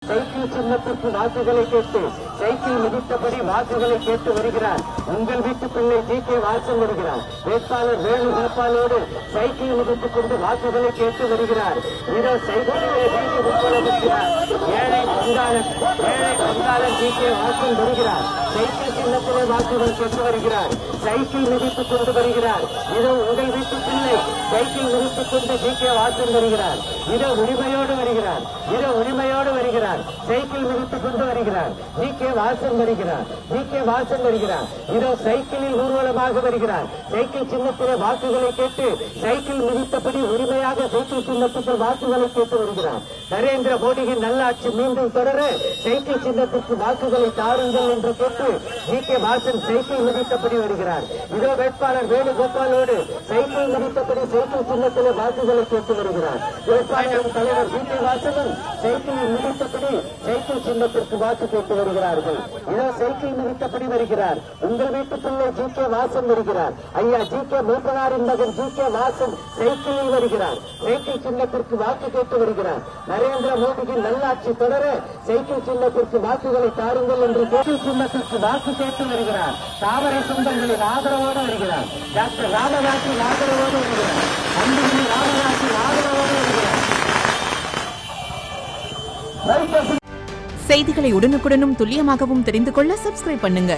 Cycle சின்னத்திற்கு வாக்குகளை கேட்டு சைக்கிள் மிதித்தபடி வாக்குகளை கேட்டு வருகிறார். உங்கள் வீட்டு பிள்ளை ஜி.கே. வாசன் வருகிறார். வேட்பாளர் வேணுகோபாலோடு சைக்கிள் மிதித்துக் கொண்டு வாக்குகளை கேட்டு வருகிறார். இதோ சைக்கிளிலே வீதி உட்படுகிறார். ஏழை பங்காளர் ஜி.கே. வாசன் வருகிறார். சைக்கிள் சின்னத்திலே வாக்குகள் கேட்டு வருகிறார். சைக்கிள் மிதித்துக் கொண்டு வருகிறார். இதோ உங்கள் வீட்டு பிள்ளை சைக்கிள் மிதித்துக் கொண்டு ஜி.கே. வாசன் வருகிறார். இதோ உரிமையோடு வருகிறார். சைக்கிள் மிதித்துக் கொண்டு வருகிறார். ஜி.கே. வாசன் வருகிறார். இதோ சைக்கிளில் ஊர்வலமாக வருகிறார். சைக்கிள் சின்னத்திலே வாக்குகளை கேட்டு சைக்கிள் மிதித்தபடி உரிமையாக சைக்கிள் சின்னத்துக்கு வாக்குகளை கேட்டு வருகிறார். நரேந்திர மோடியின் நல்லாட்சி மீண்டும் தொடர சைக்கிள் சின்னத்திற்கு வாக்குகளை தாருங்கள் என்று கேட்டு ஜி.கே. வாசன் சைக்கிள் மிதித்தபடி வருகிறார். இதோ வேட்பாளர் வேணுகோபாலோடு சைக்கிள் மிதித்தபடி சைக்கிள் சின்னத்திலே வாக்குகளை கேட்டு வருகிறார். வேட்பாளர் தலைவர் ஜி.கே. வாசனும் சைக்கிள் மிதித்தபடி சைக்கிள் சின்னத்திற்கு வாக்கு கேட்டு வருகிறார்கள். இதோ சைக்கிள் மிதித்தபடி வருகிறார். உங்கள் வீட்டு பிள்ளை ஜி.கே. வாசன் வருகிறார். ஐயா ஜி.கே. மூப்பனாரின் மகன் ஜி.கே. வாசன் சைக்கிளில் வருகிறார். சைக்கிள் சின்னத்திற்கு வாக்கு கேட்டு வருகிறார். நரேந்திர மோடியின் நல்லாட்சி தொடர சைக்கிள் சின்னத்திற்கு வாக்குகளை தாருங்கள் என்று சைக்கிள் சின்னத்திற்கு வாக்கு கேட்டு வருகிறார். தாமரை சொந்தங்களின் ஆதரவோடு வருகிறார். டாக்டர் ராமதாசின் ஆதரவோடு வருகிறார். அன்புமணி ராமதாசின் ஆதரவோடு வருகிறார். செய்திகளை உடனுக்குடனும் துல்லியமாகவும் தெரிந்து கொள்ள சப்ஸ்கிரைப் பண்ணுங்க.